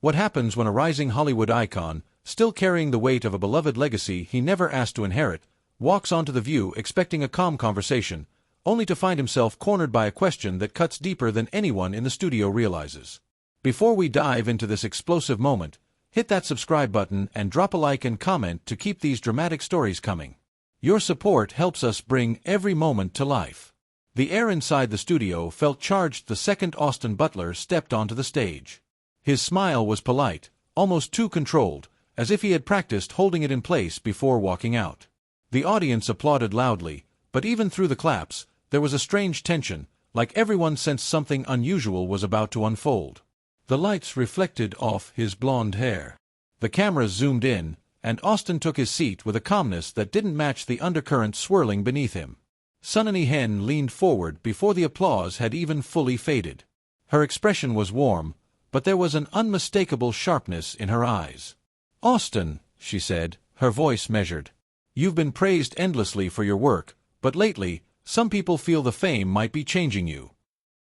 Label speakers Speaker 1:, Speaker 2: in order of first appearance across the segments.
Speaker 1: What happens when a rising Hollywood icon, still carrying the weight of a beloved legacy he never asked to inherit, walks onto The View expecting a calm conversation, only to find himself cornered by a question that cuts deeper than anyone in the studio realizes? Before we dive into this explosive moment, hit that subscribe button and drop a like and comment to keep these dramatic stories coming. Your support helps us bring every moment to life. The air inside the studio felt charged the second Hostin Butler stepped onto the stage. His smile was polite, almost too controlled, as if he had practiced holding it in place before walking out. The audience applauded loudly, but even through the claps, there was a strange tension, like everyone sensed something unusual was about to unfold. The lights reflected off his blonde hair. The cameras zoomed in, and Hostin took his seat with a calmness that didn't match the undercurrent swirling beneath him. Sunny Hen leaned forward before the applause had even fully faded. Her expression was warm, but there was an unmistakable sharpness in her eyes. "Hostin," she said, her voice measured. "You've been praised endlessly for your work, but lately, some people feel the fame might be changing you."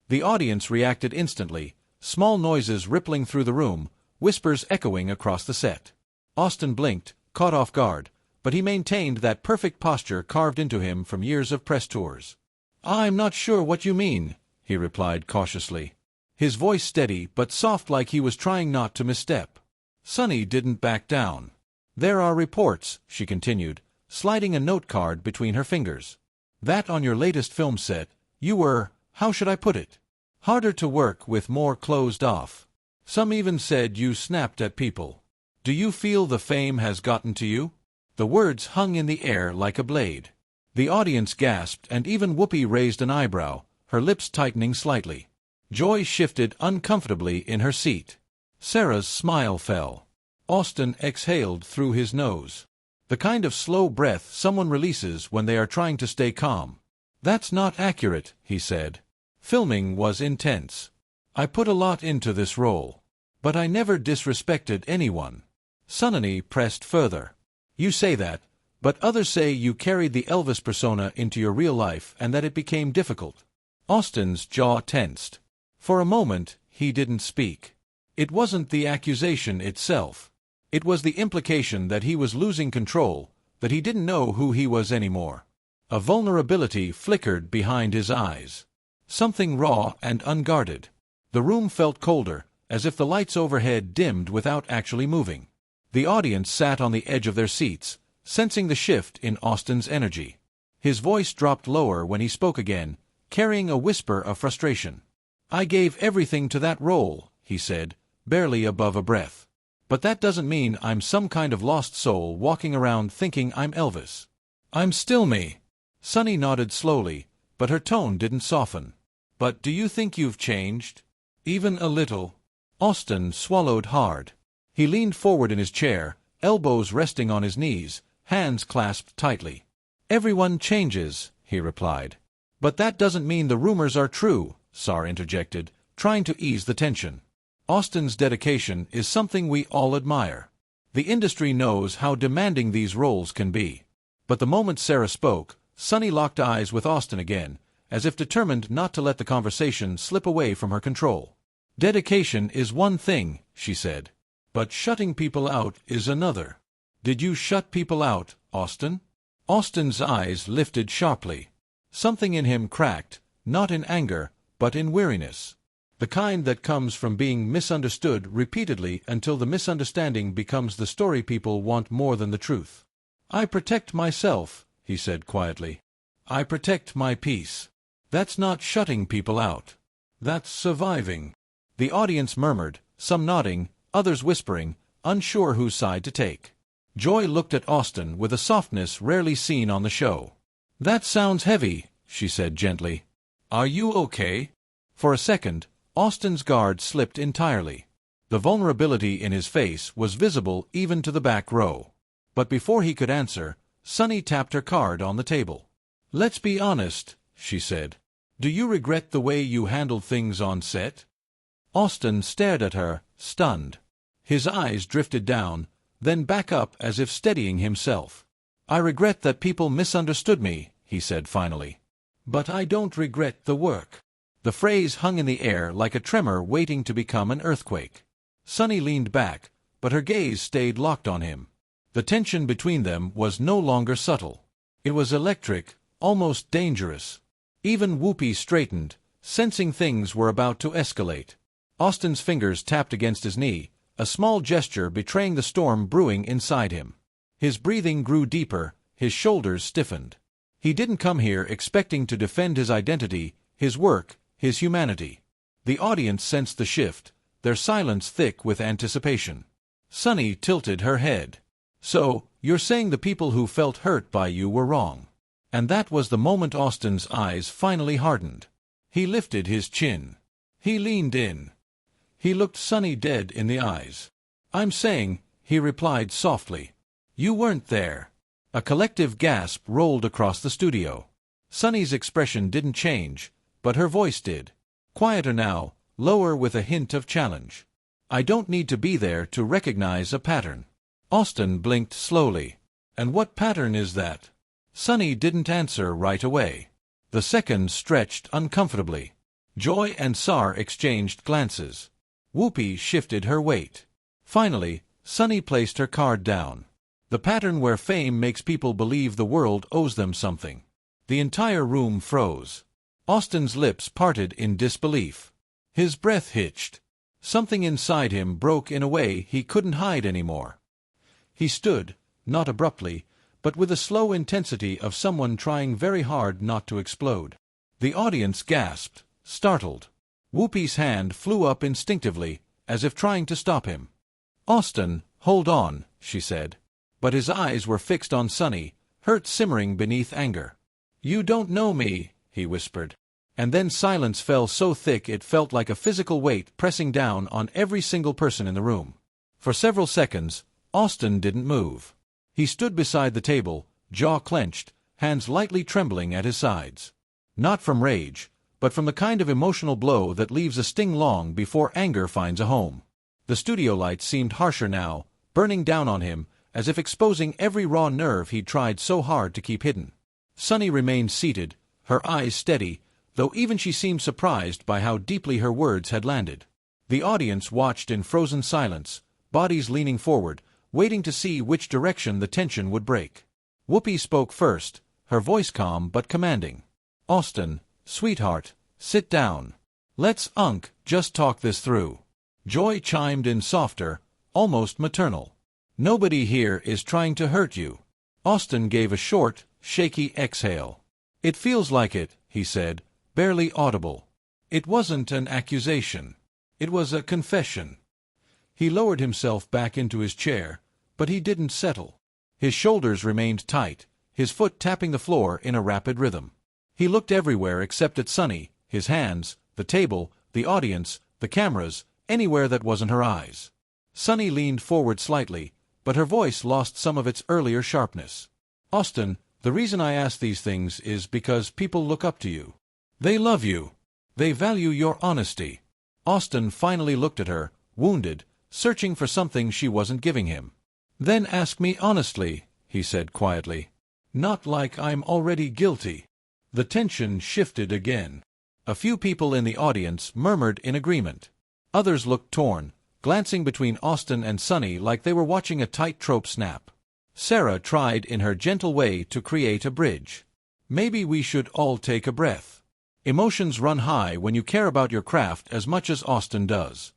Speaker 1: The audience reacted instantly, small noises rippling through the room, whispers echoing across the set. Hostin blinked, caught off guard, but he maintained that perfect posture carved into him from years of press tours. "I'm not sure what you mean," he replied cautiously. His voice steady but soft, like he was trying not to misstep. Sunny didn't back down. "There are reports," she continued, sliding a note card between her fingers, "that on your latest film set, you were, how should I put it, harder to work with, more closed off. Some even said you snapped at people. Do you feel the fame has gotten to you?" The words hung in the air like a blade. The audience gasped, and even Whoopi raised an eyebrow, her lips tightening slightly. Joy shifted uncomfortably in her seat. Sarah's smile fell. Hostin exhaled through his nose. The kind of slow breath someone releases when they are trying to stay calm. "That's not accurate," he said. "Filming was intense. I put a lot into this role. But I never disrespected anyone." Sunny pressed further. "You say that, but others say you carried the Elvis persona into your real life and that it became difficult." Hostin's jaw tensed. For a moment, he didn't speak. It wasn't the accusation itself. It was the implication that he was losing control, that he didn't know who he was anymore. A vulnerability flickered behind his eyes. Something raw and unguarded. The room felt colder, as if the lights overhead dimmed without actually moving. The audience sat on the edge of their seats, sensing the shift in Hostin's energy. His voice dropped lower when he spoke again, carrying a whisper of frustration. "I gave everything to that role," he said, barely above a breath. "But that doesn't mean I'm some kind of lost soul walking around thinking I'm Elvis. I'm still me." Sunny nodded slowly, but her tone didn't soften. "But do you think you've changed? Even a little?" Hostin swallowed hard. He leaned forward in his chair, elbows resting on his knees, hands clasped tightly. "Everyone changes," he replied. "But that doesn't mean the rumors are true," Sar interjected, trying to ease the tension. "Hostin's dedication is something we all admire. The industry knows how demanding these roles can be." But the moment Sarah spoke, Sunny locked eyes with Hostin again, as if determined not to let the conversation slip away from her control. "Dedication is one thing," she said. "But shutting people out is another. Did you shut people out, Hostin?" Hostin's eyes lifted sharply. Something in him cracked, not in anger, but in weariness. The kind that comes from being misunderstood repeatedly until the misunderstanding becomes the story people want more than the truth. "I protect myself," he said quietly. "I protect my peace. That's not shutting people out. That's surviving." The audience murmured, some nodding, others whispering, unsure whose side to take. Joy looked at Hostin with a softness rarely seen on the show. "That sounds heavy," she said gently. "Are you okay?" For a second, Hostin's guard slipped entirely. The vulnerability in his face was visible even to the back row. But before he could answer, Sunny tapped her card on the table. "Let's be honest," she said. "Do you regret the way you handled things on set?" Hostin stared at her, stunned. His eyes drifted down, then back up as if steadying himself. "I regret that people misunderstood me," he said finally. "But I don't regret the work." The phrase hung in the air like a tremor waiting to become an earthquake. Sunny leaned back, but her gaze stayed locked on him. The tension between them was no longer subtle. It was electric, almost dangerous. Even Whoopi straightened, sensing things were about to escalate. Hostin's fingers tapped against his knee, a small gesture betraying the storm brewing inside him. His breathing grew deeper, his shoulders stiffened. He didn't come here expecting to defend his identity, his work, his humanity. The audience sensed the shift, their silence thick with anticipation. Sunny tilted her head. "So, you're saying the people who felt hurt by you were wrong?" And that was the moment Hostin's eyes finally hardened. He lifted his chin. He leaned in. He looked Sunny dead in the eyes. "I'm saying," he replied softly, "you weren't there." A collective gasp rolled across the studio. Sunny's expression didn't change, but her voice did. Quieter now, lower with a hint of challenge. "I don't need to be there to recognize a pattern." Hostin blinked slowly. "And what pattern is that?" Sunny didn't answer right away. The seconds stretched uncomfortably. Joy and Sar exchanged glances. Whoopi shifted her weight. Finally, Sunny placed her card down. "The pattern where fame makes people believe the world owes them something." The entire room froze. Hostin's lips parted in disbelief. His breath hitched. Something inside him broke in a way he couldn't hide anymore. He stood, not abruptly, but with the slow intensity of someone trying very hard not to explode. The audience gasped, startled. Whoopi's hand flew up instinctively, as if trying to stop him. "Hostin, hold on," she said. But his eyes were fixed on Sunny, hurt simmering beneath anger. "You don't know me," he whispered. And then silence fell so thick it felt like a physical weight pressing down on every single person in the room. For several seconds, Hostin didn't move. He stood beside the table, jaw clenched, hands lightly trembling at his sides. Not from rage, but from the kind of emotional blow that leaves a sting long before anger finds a home. The studio lights seemed harsher now, burning down on him, as if exposing every raw nerve he'd tried so hard to keep hidden. Sunny remained seated, her eyes steady, though even she seemed surprised by how deeply her words had landed. The audience watched in frozen silence, bodies leaning forward, waiting to see which direction the tension would break. Whoopi spoke first, her voice calm but commanding. "Hostin, sweetheart, sit down. Let's just talk this through." Joy chimed in softer, almost maternal. "Nobody here is trying to hurt you." Hostin gave a short, shaky exhale. "It feels like it," he said, barely audible. "It wasn't an accusation. It was a confession." He lowered himself back into his chair, but he didn't settle. His shoulders remained tight, his foot tapping the floor in a rapid rhythm. He looked everywhere except at Sunny, his hands, the table, the audience, the cameras, anywhere that wasn't her eyes. Sunny leaned forward slightly, but her voice lost some of its earlier sharpness. "Hostin, the reason I ask these things is because people look up to you. They love you. They value your honesty." Hostin finally looked at her, wounded, searching for something she wasn't giving him. "Then ask me honestly," he said quietly. "Not like I'm already guilty." The tension shifted again. A few people in the audience murmured in agreement. Others looked torn, glancing between Hostin and Sunny like they were watching a tightrope snap. Sarah tried in her gentle way to create a bridge. "Maybe we should all take a breath. Emotions run high when you care about your craft as much as Hostin does."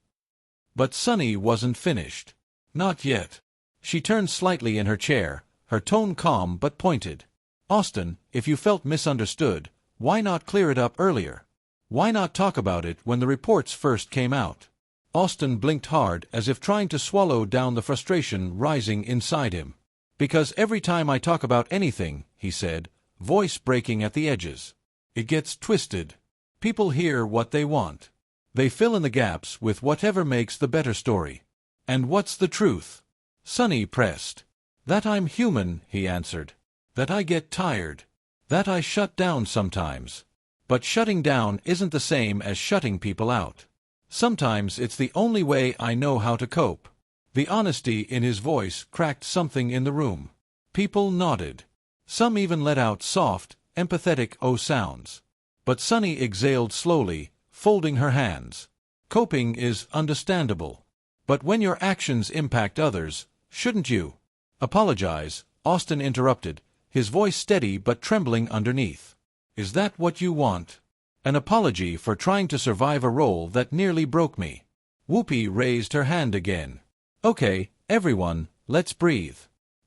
Speaker 1: But Sunny wasn't finished. Not yet. She turned slightly in her chair, her tone calm but pointed. "Hostin, if you felt misunderstood, why not clear it up earlier? Why not talk about it when the reports first came out?" Hostin blinked hard as if trying to swallow down the frustration rising inside him. "Because every time I talk about anything," he said, voice breaking at the edges, "it gets twisted. People hear what they want. They fill in the gaps with whatever makes the better story. And what's the truth?" Sunny pressed. "That I'm human," he answered. "That I get tired. That I shut down sometimes. But shutting down isn't the same as shutting people out. Sometimes it's the only way I know how to cope." The honesty in his voice cracked something in the room. People nodded. Some even let out soft, empathetic "oh" sounds. But Sunny exhaled slowly, folding her hands. "Coping is understandable. But when your actions impact others, shouldn't you? Apologize, Hostin interrupted, his voice steady but trembling underneath. Is that what you want? An apology for trying to survive a role that nearly broke me. Whoopi raised her hand again. Okay, everyone, let's breathe.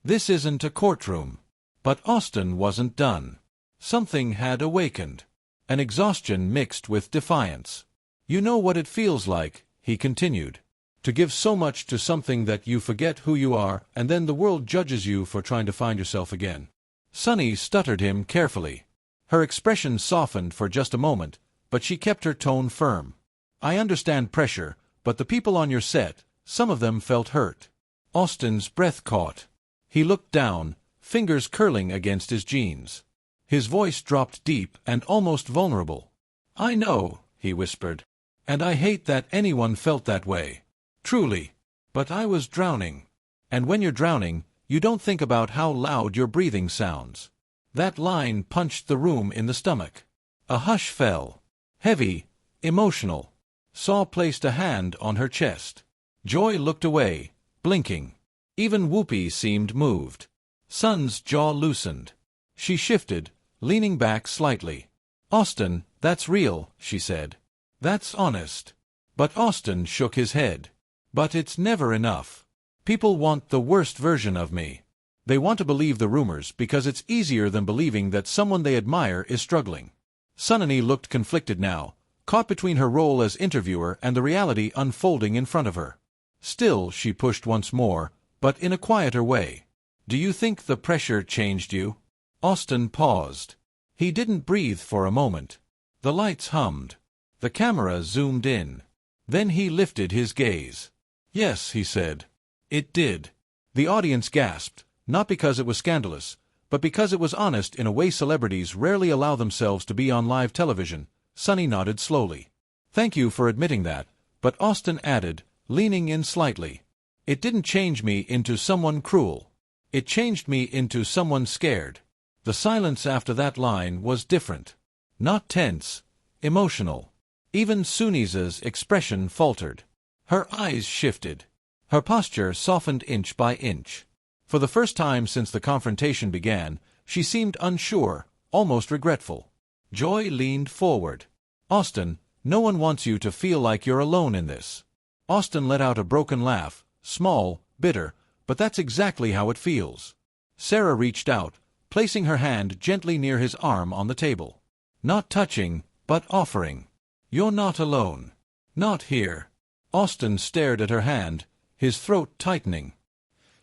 Speaker 1: This isn't a courtroom. But Hostin wasn't done. Something had awakened. An exhaustion mixed with defiance. You know what it feels like, he continued. To give so much to something that you forget who you are, and then the world judges you for trying to find yourself again. Sunny stuttered him carefully. Her expression softened for just a moment, but she kept her tone firm. I understand pressure, but the people on your set, some of them felt hurt. Hostin's breath caught. He looked down, fingers curling against his jeans. His voice dropped deep and almost vulnerable. I know, he whispered. And I hate that anyone felt that way. Truly. But I was drowning. And when you're drowning, you don't think about how loud your breathing sounds. That line punched the room in the stomach. A hush fell. Heavy, emotional. Saw placed a hand on her chest. Joy looked away, blinking. Even Whoopi seemed moved. Sun's jaw loosened. She shifted, leaning back slightly. Hostin, that's real, she said. That's honest. But Hostin shook his head. But it's never enough. People want the worst version of me. They want to believe the rumors because it's easier than believing that someone they admire is struggling. Sunny looked conflicted now, caught between her role as interviewer and the reality unfolding in front of her. Still, she pushed once more, but in a quieter way. Do you think the pressure changed you? Hostin paused. He didn't breathe for a moment. The lights hummed. The camera zoomed in. Then he lifted his gaze. Yes, he said. It did. The audience gasped, not because it was scandalous, but because it was honest in a way celebrities rarely allow themselves to be on live television. Sunny nodded slowly. Thank you for admitting that, but Hostin added, leaning in slightly. It didn't change me into someone cruel. It changed me into someone scared. The silence after that line was different. Not tense, emotional. Even Suni's expression faltered. Her eyes shifted. Her posture softened inch by inch. For the first time since the confrontation began, she seemed unsure, almost regretful. Joy leaned forward. Hostin, no one wants you to feel like you're alone in this. Hostin let out a broken laugh, small, bitter, but that's exactly how it feels. Sarah reached out, placing her hand gently near his arm on the table. Not touching, but offering. You're not alone. Not here. Hostin stared at her hand, his throat tightening.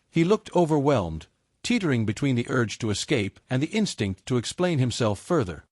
Speaker 1: He looked overwhelmed, teetering between the urge to escape and the instinct to explain himself further.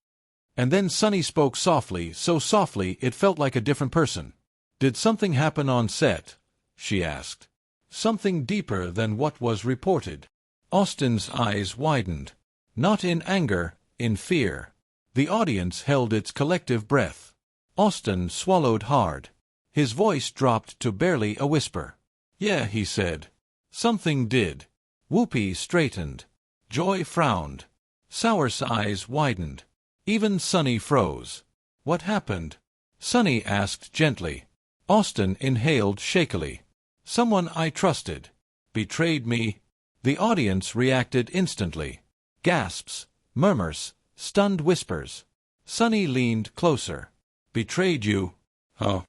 Speaker 1: And then Sunny spoke softly, so softly it felt like a different person. Did something happen on set? She asked. Something deeper than what was reported. Hostin's eyes widened. Not in anger, in fear. The audience held its collective breath. Hostin swallowed hard. His voice dropped to barely a whisper. Yeah, he said. Something did. Whoopi straightened. Joy frowned. Sour's eyes widened. Even Sunny froze. What happened? Sunny asked gently. Hostin inhaled shakily. Someone I trusted. Betrayed me. The audience reacted instantly. Gasps, murmurs, stunned whispers. Sunny leaned closer. Betrayed you? Huh?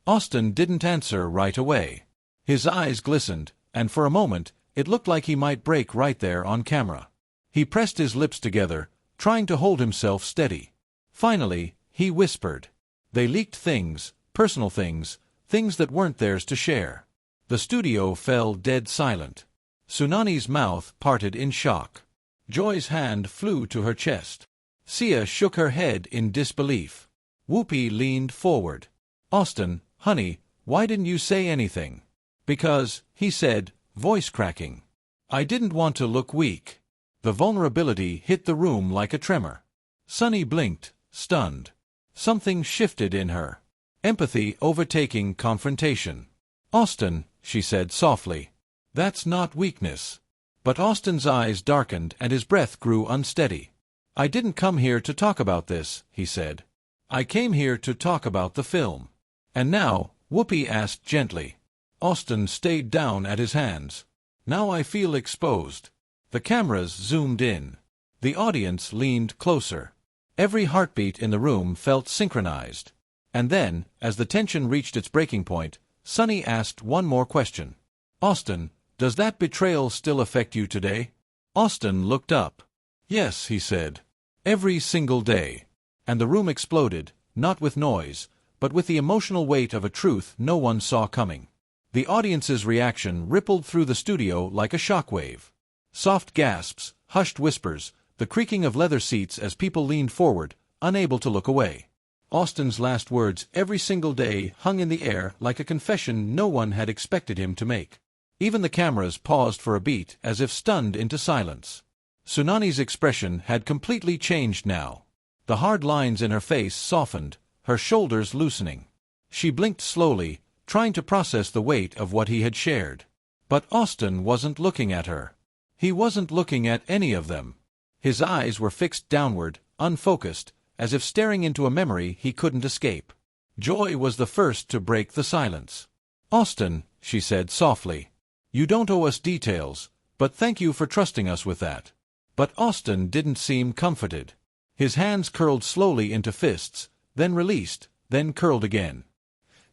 Speaker 1: Hostin didn't answer right away. His eyes glistened, and for a moment, it looked like he might break right there on camera. He pressed his lips together, trying to hold himself steady. Finally, he whispered. They leaked things, personal things, things that weren't theirs to share. The studio fell dead silent. Sunani's mouth parted in shock. Joy's hand flew to her chest. Sia shook her head in disbelief. Whoopi leaned forward. Hostin, honey, why didn't you say anything? Because, he said, voice cracking. I didn't want to look weak. The vulnerability hit the room like a tremor. Sunny blinked, stunned. Something shifted in her. Empathy overtaking confrontation. Hostin, she said softly. That's not weakness. But Hostin's eyes darkened and his breath grew unsteady. I didn't come here to talk about this, he said. I came here to talk about the film. And now, Whoopi asked gently. Hostin stayed down at his hands. Now I feel exposed. The cameras zoomed in. The audience leaned closer. Every heartbeat in the room felt synchronized. And then, as the tension reached its breaking point, Sonny asked one more question. Hostin, does that betrayal still affect you today? Hostin looked up. Yes, he said. Every single day. And the room exploded, not with noise, but with the emotional weight of a truth no one saw coming. The audience's reaction rippled through the studio like a shockwave. Soft gasps, hushed whispers, the creaking of leather seats as people leaned forward, unable to look away. Hostin's last words every single day hung in the air like a confession no one had expected him to make. Even the cameras paused for a beat as if stunned into silence. Tsunani's expression had completely changed now. The hard lines in her face softened, her shoulders loosening. She blinked slowly, trying to process the weight of what he had shared. But Hostin wasn't looking at her. He wasn't looking at any of them. His eyes were fixed downward, unfocused, as if staring into a memory he couldn't escape. Joy was the first to break the silence. Hostin, she said softly. You don't owe us details, but thank you for trusting us with that. But Hostin didn't seem comforted. His hands curled slowly into fists, then released, then curled again.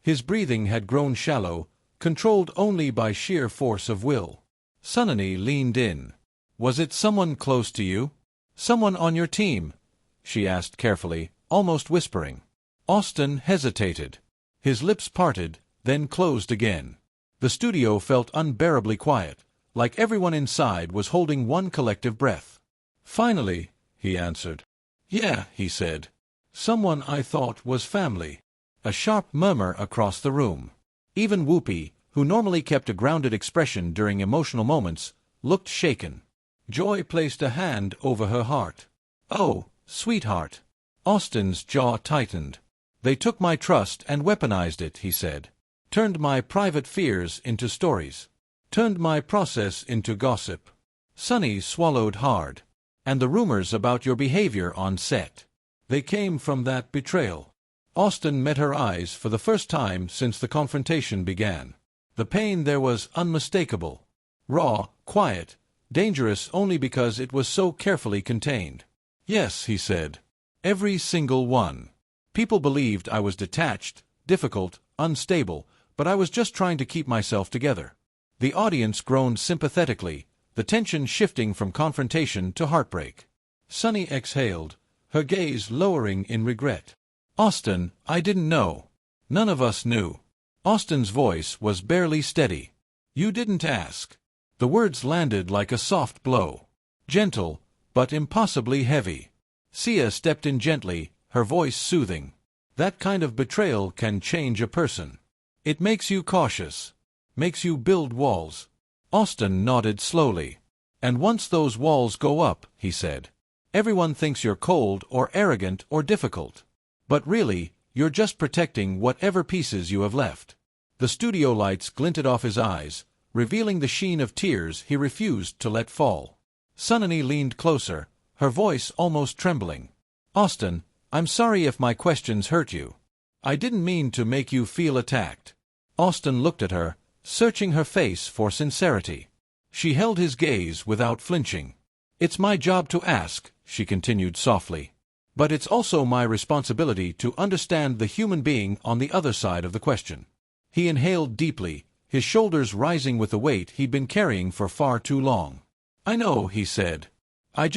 Speaker 1: His breathing had grown shallow, controlled only by sheer force of will. Tsunani leaned in. Was it someone close to you? Someone on your team? She asked carefully, almost whispering. Hostin hesitated. His lips parted, then closed again. The studio felt unbearably quiet, like everyone inside was holding one collective breath. Finally, he answered. Yeah, he said. Someone I thought was family. A sharp murmur across the room. Even Whoopi, who normally kept a grounded expression during emotional moments, looked shaken. Joy placed a hand over her heart. Oh, sweetheart. Hostin's jaw tightened. They took my trust and weaponized it, he said. Turned my private fears into stories. Turned my process into gossip. Sonny swallowed hard. And the rumors about your behavior on set. They came from that betrayal. Hostin met her eyes for the first time since the confrontation began. The pain there was unmistakable. Raw, quiet, dangerous only because it was so carefully contained. Yes, he said. Every single one. People believed I was detached, difficult, unstable, but I was just trying to keep myself together. The audience groaned sympathetically, the tension shifting from confrontation to heartbreak. Sonny exhaled, her gaze lowering in regret. Hostin, I didn't know. None of us knew. Hostin's voice was barely steady. You didn't ask. The words landed like a soft blow. Gentle, but impossibly heavy. Sia stepped in gently, her voice soothing. That kind of betrayal can change a person. It makes you cautious. Makes you build walls. Hostin nodded slowly. And once those walls go up, he said, everyone thinks you're cold or arrogant or difficult. But really, you're just protecting whatever pieces you have left. The studio lights glinted off his eyes, revealing the sheen of tears he refused to let fall. Tsunani leaned closer, her voice almost trembling. Hostin, I'm sorry if my questions hurt you. I didn't mean to make you feel attacked. Hostin looked at her, searching her face for sincerity. She held his gaze without flinching. It's my job to ask, she continued softly. But it's also my responsibility to understand the human being on the other side of the question. He inhaled deeply, his shoulders rising with the weight he'd been carrying for far too long. I know, he said.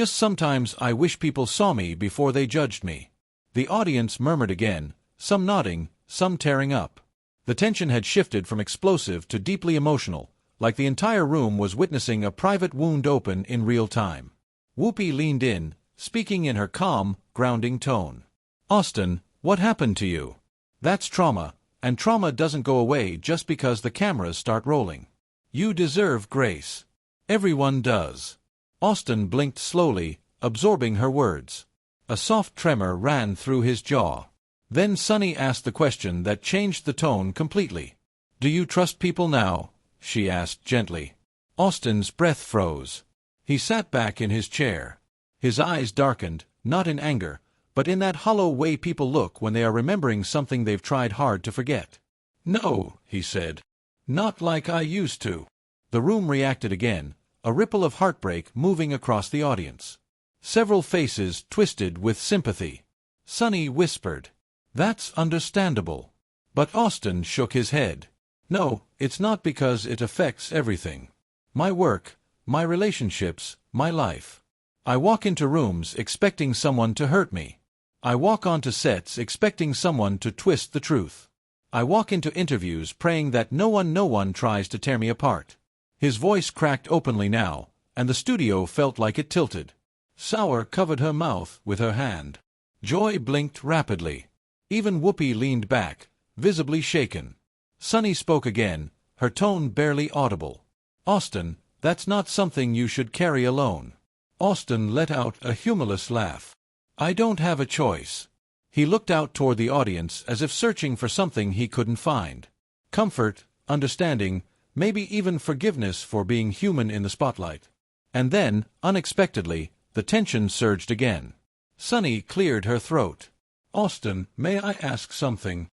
Speaker 1: Sometimes I wish people saw me before they judged me. The audience murmured again, some nodding, some tearing up. The tension had shifted from explosive to deeply emotional, like the entire room was witnessing a private wound open in real time. Whoopi leaned in, speaking in her calm, grounding tone. Hostin, what happened to you? That's trauma, and trauma doesn't go away just because the cameras start rolling. You deserve grace. Everyone does. Hostin blinked slowly, absorbing her words. A soft tremor ran through his jaw. Then Sonny asked the question that changed the tone completely. Do you trust people now? She asked gently. Hostin's breath froze. He sat back in his chair. His eyes darkened, not in anger, but in that hollow way people look when they are remembering something they've tried hard to forget. No, he said. Not like I used to. The room reacted again, a ripple of heartbreak moving across the audience. Several faces twisted with sympathy. Sonny whispered, "That's understandable." But Hostin shook his head. "No, it's not because it affects everything. My work, my relationships, my life. I walk into rooms expecting someone to hurt me. I walk onto sets expecting someone to twist the truth. I walk into interviews praying that no one tries to tear me apart." His voice cracked openly now, and the studio felt like it tilted. Sour covered her mouth with her hand. Joy blinked rapidly. Even Whoopi leaned back, visibly shaken. Sonny spoke again, her tone barely audible. "Hostin, that's not something you should carry alone." Hostin let out a humorless laugh. "I don't have a choice." He looked out toward the audience as if searching for something he couldn't find. Comfort, understanding, maybe even forgiveness for being human in the spotlight. And then, unexpectedly, the tension surged again. Sonny cleared her throat. "Hostin, may I ask something?"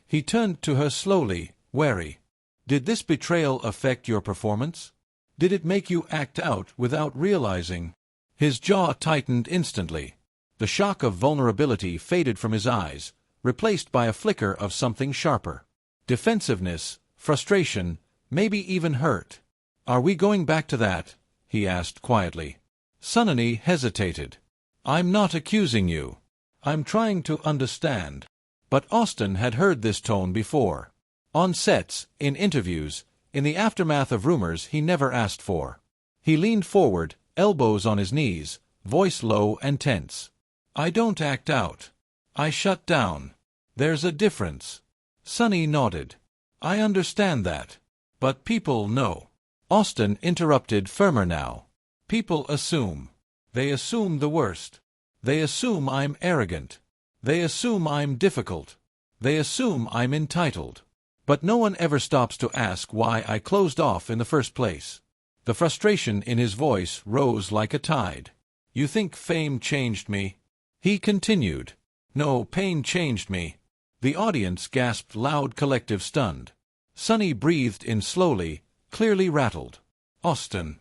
Speaker 1: He turned to her slowly, wary. "Did this betrayal affect your performance? Did it make you act out without realizing?" His jaw tightened instantly. The shock of vulnerability faded from his eyes, replaced by a flicker of something sharper. Defensiveness, frustration, maybe even hurt. "Are we going back to that?" he asked quietly. Sonny hesitated. "I'm not accusing you. I'm trying to understand." But Hostin had heard this tone before. On sets, in interviews, in the aftermath of rumors he never asked for. He leaned forward, elbows on his knees, voice low and tense. "I don't act out. I shut down. There's a difference." Sonny nodded. "I understand that. But people know." Hostin interrupted firmer now. "People assume. They assume the worst. They assume I'm arrogant. They assume I'm difficult. They assume I'm entitled. But no one ever stops to ask why I closed off in the first place." The frustration in his voice rose like a tide. "You think fame changed me?" He continued. "No, pain changed me." The audience gasped loud, collective, stunned. Sonny breathed in slowly, clearly rattled. "Hostin."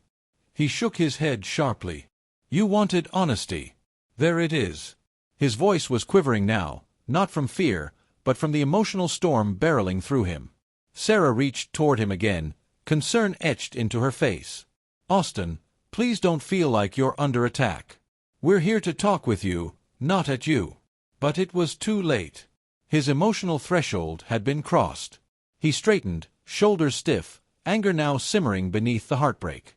Speaker 1: He shook his head sharply. "You wanted honesty. There it is." His voice was quivering now, not from fear, but from the emotional storm barreling through him. Sarah reached toward him again, concern etched into her face. "Hostin, please don't feel like you're under attack. We're here to talk with you, not at you." But it was too late. His emotional threshold had been crossed. He straightened, shoulders stiff, anger now simmering beneath the heartbreak.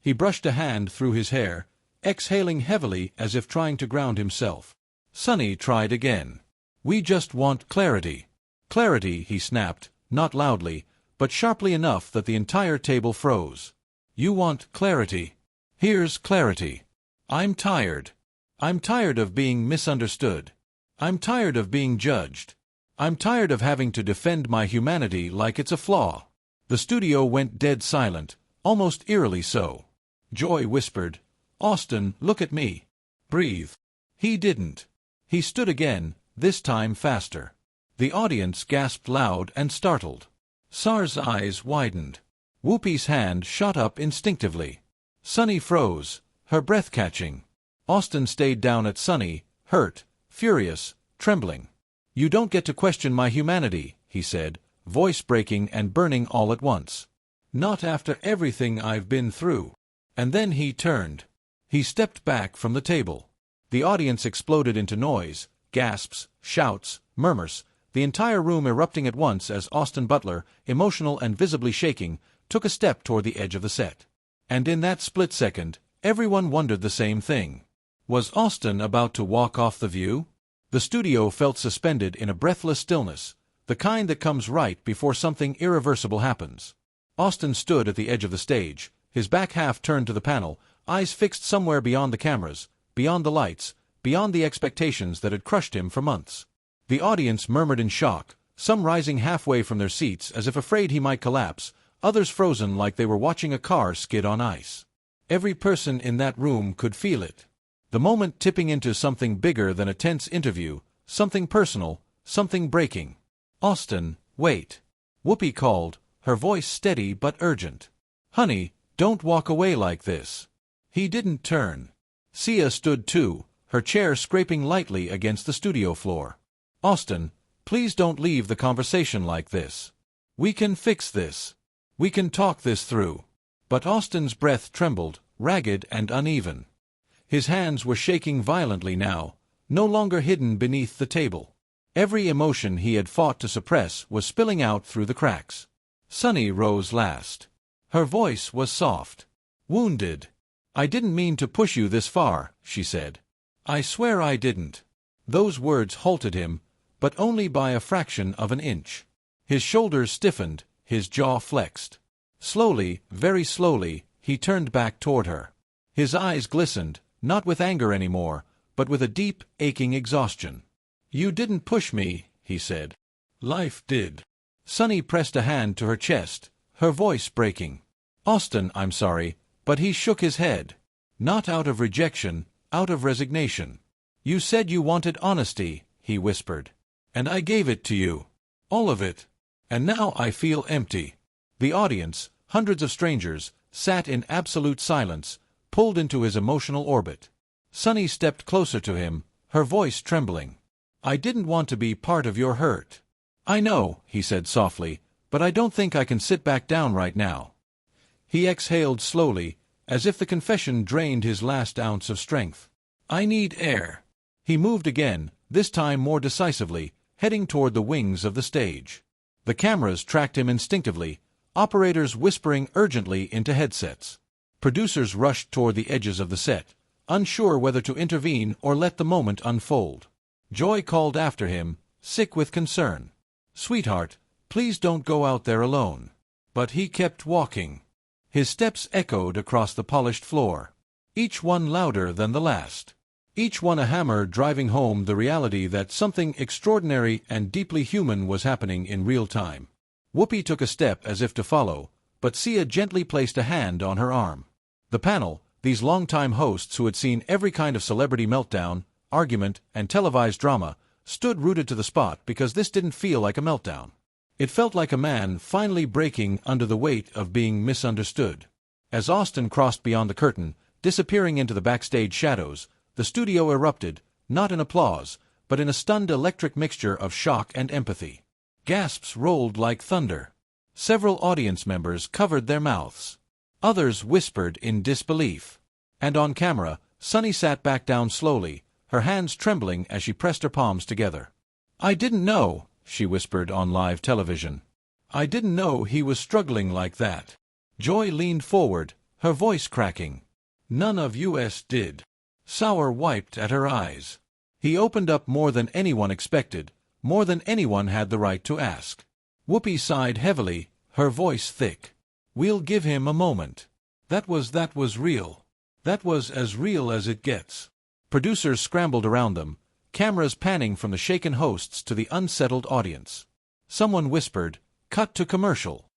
Speaker 1: He brushed a hand through his hair, exhaling heavily as if trying to ground himself. Sonny tried again. "We just want clarity." "Clarity," he snapped, not loudly, but sharply enough that the entire table froze. "You want clarity. Here's clarity. I'm tired. I'm tired of being misunderstood. I'm tired of being judged. I'm tired of having to defend my humanity like it's a flaw." The studio went dead silent, almost eerily so. Joy whispered, "Hostin, look at me. Breathe." He didn't. He stood again, this time faster. The audience gasped loud and startled. Sar's eyes widened. Whoopi's hand shot up instinctively. Sonny froze, her breath catching. Hostin stayed down at Sonny, hurt, furious, trembling. "You don't get to question my humanity," he said, voice breaking and burning all at once. "Not after everything I've been through." And then he turned. He stepped back from the table. The audience exploded into noise, gasps, shouts, murmurs, the entire room erupting at once as Butler, emotional and visibly shaking, took a step toward the edge of the set. And in that split second, everyone wondered the same thing. Was Hostin about to walk off the view? The studio felt suspended in a breathless stillness, the kind that comes right before something irreversible happens. Hostin stood at the edge of the stage, his back half turned to the panel, eyes fixed somewhere beyond the cameras, beyond the lights, beyond the expectations that had crushed him for months. The audience murmured in shock, some rising halfway from their seats as if afraid he might collapse, others frozen like they were watching a car skid on ice. Every person in that room could feel it. The moment tipping into something bigger than a tense interview, something personal, something breaking. "Hostin, wait." Whoopi called, her voice steady but urgent. "Honey, don't walk away like this." He didn't turn. Sia stood too, her chair scraping lightly against the studio floor. "Hostin, please don't leave the conversation like this. We can fix this. We can talk this through." But Hostin's breath trembled, ragged and uneven. His hands were shaking violently now, no longer hidden beneath the table. Every emotion he had fought to suppress was spilling out through the cracks. Sunny rose last. Her voice was soft. "Wounded. I didn't mean to push you this far," she said. "I swear I didn't." Those words halted him, but only by a fraction of an inch. His shoulders stiffened, his jaw flexed. Slowly, very slowly, he turned back toward her. His eyes glistened, not with anger anymore, but with a deep, aching exhaustion. "You didn't push me," he said. "Life did." Sunny pressed a hand to her chest, her voice breaking. "Hostin, I'm sorry," but he shook his head. "Not out of rejection, out of resignation." "You said you wanted honesty," he whispered. "And I gave it to you. All of it. And now I feel empty." The audience, hundreds of strangers, sat in absolute silence, pulled into his emotional orbit. Sunny stepped closer to him, her voice trembling. "I didn't want to be part of your hurt." "I know," he said softly, "but I don't think I can sit back down right now." He exhaled slowly, as if the confession drained his last ounce of strength. "I need air." He moved again, this time more decisively, heading toward the wings of the stage. The cameras tracked him instinctively, operators whispering urgently into headsets. Producers rushed toward the edges of the set, unsure whether to intervene or let the moment unfold. Joy called after him, sick with concern. "Sweetheart, please don't go out there alone." But he kept walking. His steps echoed across the polished floor, each one louder than the last. Each one a hammer driving home the reality that something extraordinary and deeply human was happening in real time. Whoopi took a step as if to follow, but Sia gently placed a hand on her arm. The panel, these longtime hosts who had seen every kind of celebrity meltdown, argument, and televised drama, stood rooted to the spot because this didn't feel like a meltdown. It felt like a man finally breaking under the weight of being misunderstood. As Hostin crossed beyond the curtain, disappearing into the backstage shadows, the studio erupted, not in applause, but in a stunned electric mixture of shock and empathy. Gasps rolled like thunder. Several audience members covered their mouths. Others whispered in disbelief. And on camera, Sunny sat back down slowly, her hands trembling as she pressed her palms together. "I didn't know," she whispered on live television. "I didn't know he was struggling like that." Joy leaned forward, her voice cracking. "None of us did." Sauer wiped at her eyes. He opened up more than anyone expected, more than anyone had the right to ask. Whoopi sighed heavily, her voice thick. "We'll give him a moment. That was real. That was as real as it gets." Producers scrambled around them, cameras panning from the shaken hosts to the unsettled audience. Someone whispered, "Cut to commercial."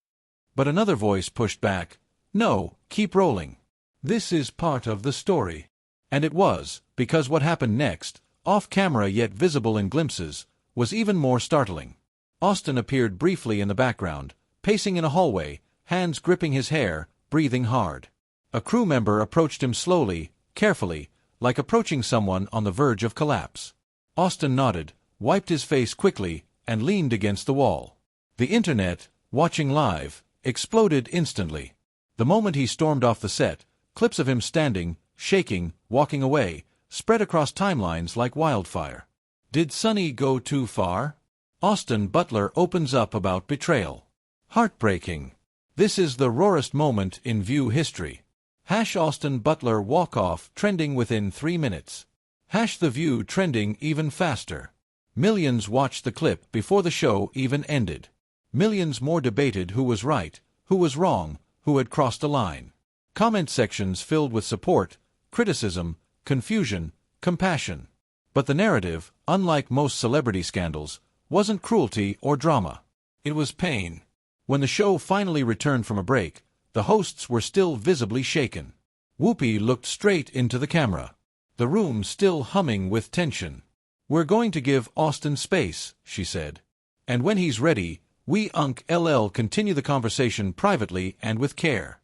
Speaker 1: But another voice pushed back, "No, keep rolling. This is part of the story." And it was, because what happened next, off-camera yet visible in glimpses, was even more startling. Hostin appeared briefly in the background, pacing in a hallway, hands gripping his hair, breathing hard. A crew member approached him slowly, carefully, like approaching someone on the verge of collapse. Hostin nodded, wiped his face quickly, and leaned against the wall. The internet, watching live, exploded instantly. The moment he stormed off the set, clips of him standing, shaking, walking away, spread across timelines like wildfire. Did Sunny go too far? Hostin Butler opens up about betrayal. Heartbreaking. This is the rawest moment in View history. Hostin Butler walk-off trending within 3 minutes. The View trending even faster. Millions watched the clip before the show even ended. Millions more debated who was right, who was wrong, who had crossed a line. Comment sections filled with support, criticism, confusion, compassion. But the narrative, unlike most celebrity scandals, wasn't cruelty or drama. It was pain. When the show finally returned from a break, the hosts were still visibly shaken. Whoopi looked straight into the camera. The room still humming with tension. "We're going to give Hostin space," she said. "And when he's ready, We LL continue the conversation privately and with care.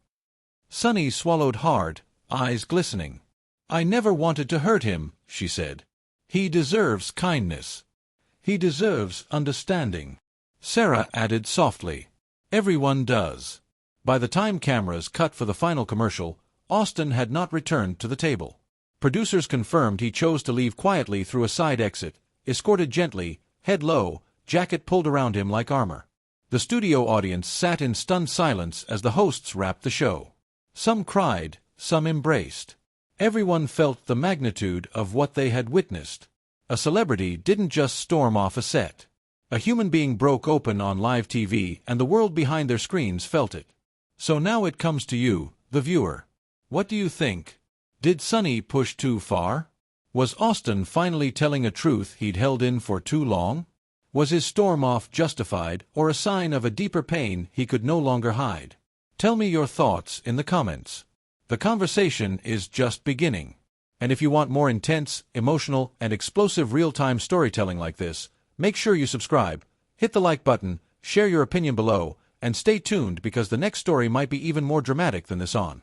Speaker 1: Sunny swallowed hard, eyes glistening. I never wanted to hurt him, she said. He deserves kindness. He deserves understanding. Sarah added softly. Everyone does. By the time cameras cut for the final commercial, Hostin had not returned to the table. Producers confirmed he chose to leave quietly through a side exit, escorted gently, head low, jacket pulled around him like armor. The studio audience sat in stunned silence as the hosts wrapped the show. Some cried, some embraced. Everyone felt the magnitude of what they had witnessed. A celebrity didn't just storm off a set. A human being broke open on live TV, and the world behind their screens felt it. So now it comes to you, the viewer. What do you think? Did Sunny push too far? Was Hostin finally telling a truth he'd held in for too long? Was his storm-off justified, or a sign of a deeper pain he could no longer hide? Tell me your thoughts in the comments. The conversation is just beginning. And if you want more intense, emotional, and explosive real-time storytelling like this, make sure you subscribe, hit the like button, share your opinion below, and stay tuned because the next story might be even more dramatic than this on.